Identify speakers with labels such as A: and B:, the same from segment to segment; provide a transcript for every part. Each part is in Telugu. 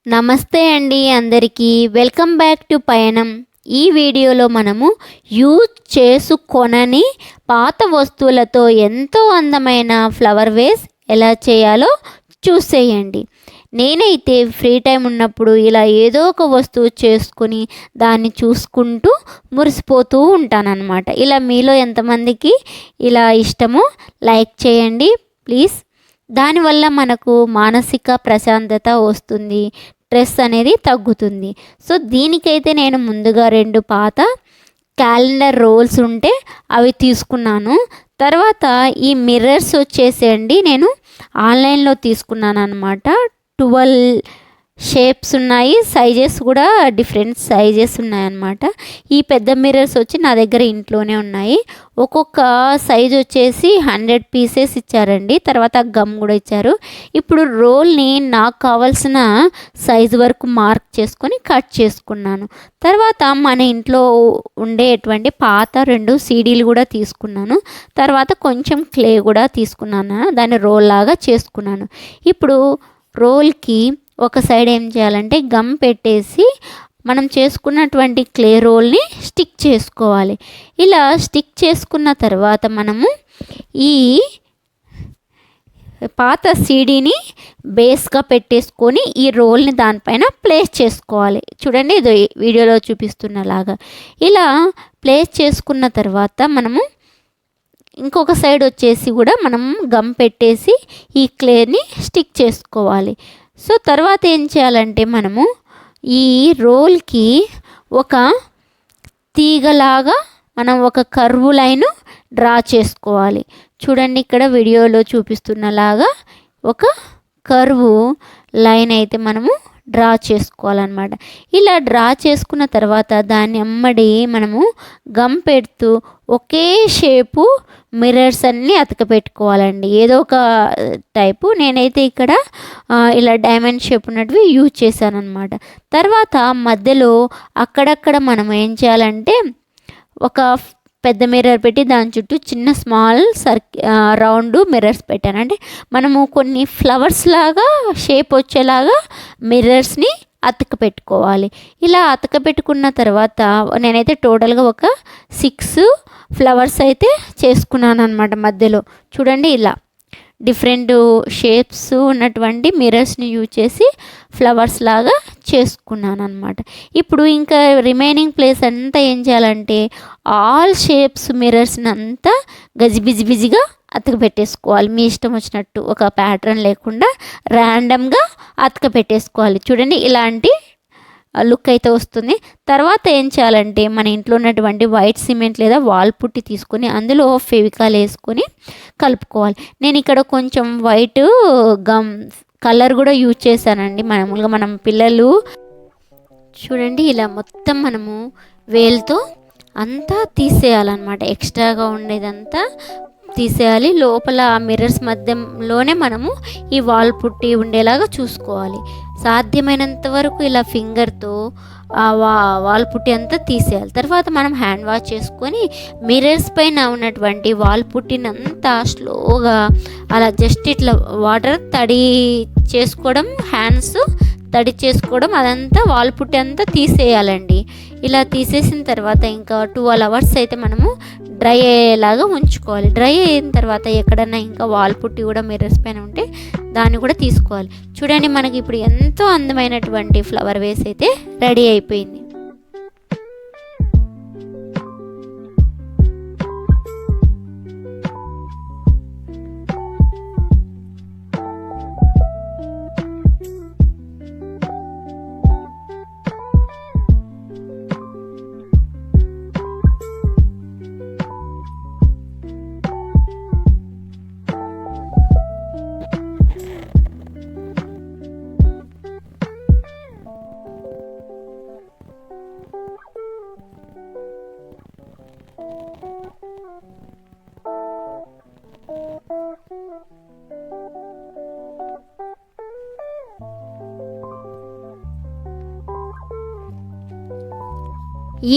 A: నమస్తే అండి అందరికీ. వెల్కమ్ బ్యాక్ టు పయనం. ఈ వీడియోలో మనము యూజ్ చేసుకొనని పాత వస్తువులతో ఎంతో అందమైన ఫ్లవర్ వేస్ ఎలా చేయాలో చూసేయండి. నేనైతే ఫ్రీ టైం ఉన్నప్పుడు ఇలా ఏదో ఒక వస్తువు చేసుకుని దాన్ని చూసుకుంటూ మురిసిపోతూ ఉంటానన్నమాట. ఇలా మీలో ఎంతమందికి ఇలా ఇష్టమో లైక్ చేయండి ప్లీజ్. దానివల్ల మనకు మానసిక ప్రశాంతత వస్తుంది, స్ట్రెస్ అనేది తగ్గుతుంది. సో దీనికైతే నేను ముందుగా 2 పాత క్యాలెండర్ రోల్స్ ఉంటే అవి తీసుకున్నాను. తర్వాత ఈ మిర్రర్స్ వచ్చేసేయండి నేను ఆన్లైన్లో తీసుకున్నాను అనమాట. 12 షేప్స్ ఉన్నాయి, సైజెస్ కూడా డిఫరెంట్ సైజెస్ ఉన్నాయన్నమాట. ఈ పెద్ద మిర్రర్స్ వచ్చి నా దగ్గర ఇంట్లోనే ఉన్నాయి. ఒక్కొక్క సైజ్ వచ్చేసి 100 పీసెస్ ఇచ్చారండి. తర్వాత గమ్ కూడా ఇచ్చారు. ఇప్పుడు రోల్ని నాకు కావాల్సిన సైజు వరకు మార్క్ చేసుకొని కట్ చేసుకున్నాను. తర్వాత మన ఇంట్లో ఉండేటువంటి పాత 2 సీడీలు కూడా తీసుకున్నాను. తర్వాత కొంచెం క్లే కూడా తీసుకున్నాను, దాన్ని రోల్ లాగా చేసుకున్నాను. ఇప్పుడు రోల్కి ఒక సైడ్ ఏం చేయాలంటే గమ్ పెట్టేసి మనం చేసుకున్నటువంటి క్లే రోల్ని స్టిక్ చేసుకోవాలి. ఇలా స్టిక్ చేసుకున్న తర్వాత మనము ఈ పాత సీడీని బేస్గా పెట్టేసుకొని ఈ రోల్ని దానిపైన ప్లేస్ చేసుకోవాలి. చూడండి, ఇది వీడియోలో చూపిస్తున్నలాగా ఇలా ప్లేస్ చేసుకున్న తర్వాత మనము ఇంకొక సైడ్ వచ్చేసి కూడా మనం గమ్ పెట్టేసి ఈ క్లేని స్టిక్ చేసుకోవాలి. సో తర్వాత ఏం చేయాలంటే మనము ఈ రోల్కి ఒక తీగలాగా మనం ఒక కర్వ్ లైన్ డ్రా చేసుకోవాలి. చూడండి, ఇక్కడ వీడియోలో చూపిస్తున్నలాగా ఒక కర్వ్ లైన్ అయితే మనము డ్రా చేసుకోవాలన్నమాట. ఇలా డ్రా చేసుకున్న తర్వాత దాన్ని అమ్మడి మనము గమ్ పెడుతూ ఒకే షేపు మిర్రర్స్ అన్నీ అతక పెట్టుకోవాలండి. ఏదో ఒక టైపు, నేనైతే ఇక్కడ ఇలా డైమండ్ షేప్ ఉన్నటివి యూజ్ చేశానన్నమాట. తర్వాత మధ్యలో అక్కడక్కడ మనం ఏం చేయాలంటే ఒక పెద్ద మిర్రర్ పెట్టి దాని చుట్టూ చిన్న స్మాల్ రౌండ్ మిర్రర్స్ పెట్టాను. అంటే మనము కొన్ని ఫ్లవర్స్ లాగా షేప్ వచ్చేలాగా మిర్రర్స్ని అతక పెట్టుకోవాలి. ఇలా అతక పెట్టుకున్న తర్వాత నేనైతే టోటల్గా ఒక 6 ఫ్లవర్స్ అయితే చేసుకున్నాను అనమాట. మధ్యలో చూడండి, ఇలా డిఫరెంట్ షేప్స్ ఉన్నటువంటి మిర్రర్స్ని యూజ్ చేసి ఫ్లవర్స్ లాగా చేసుకున్నాను అనమాట. ఇప్పుడు ఇంకా రిమైనింగ్ ప్లేస్ అంతా ఏం చేయాలంటే ఆల్ షేప్స్ మిర్రర్స్ని అంతా బిజిగా అతక పెట్టేసుకోవాలి. మీ ఇష్టం వచ్చినట్టు, ఒక ప్యాటర్న్ లేకుండా ర్యాండమ్గా అతక పెట్టేసుకోవాలి. చూడండి, ఇలాంటి లుక్ అయితే వస్తుంది. తర్వాత ఏం చేయాలంటే మన ఇంట్లో ఉన్నటువంటి వైట్ సిమెంట్ లేదా వాల్ పుట్టి తీసుకొని అందులో ఫెవికాల్ వేసుకొని కలుపుకోవాలి. నేను ఇక్కడ కొంచెం వైట్ గమ్ కలర్ కూడా యూజ్ చేశానండి. మామూలుగా మనం పిల్లలు చూడండి, ఇలా మొత్తం మనము వేలుతో అంతా తీసేయాలన్నమాట. ఎక్స్ట్రాగా ఉండేదంతా తీసేయాలి. లోపల మిర్రర్స్ మధ్యలోనే మనము ఈ వాల్ పుట్టి ఉండేలాగా చూసుకోవాలి. సాధ్యమైనంత వరకు ఇలా ఫింగర్తో వాల్ పుట్టి అంతా తీసేయాలి. తర్వాత మనం హ్యాండ్ వాష్ చేసుకొని మిర్రర్స్ పైన ఉన్నటువంటి వాల్ పుట్టినంతా స్లోగా అలా జస్ట్ ఇట్లా వాటర్ తడి చేసుకోవడం, హ్యాండ్స్ తడి చేసుకోవడం, అదంతా వాల్ పుట్టి అంతా తీసేయాలండి. ఇలా తీసేసిన తర్వాత ఇంకా 12 అవర్స్ అయితే మనము డ్రై అయ్యేలాగా ఉంచుకోవాలి. డ్రై అయిన తర్వాత ఎక్కడన్నా ఇంకా వాల్ పుట్టి కూడా మిర్రర్స్ పైన ఉంటే దాన్ని కూడా తీసుకోవాలి. చూడండి, మనకి ఇప్పుడు ఎంతో అందమైనటువంటి ఫ్లవర్ వేస్ అయితే రెడీ అయిపోయింది.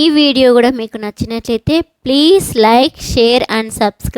A: ఈ వీడియో కూడా మీకు నచ్చినట్లయితే please like, share and subscribe.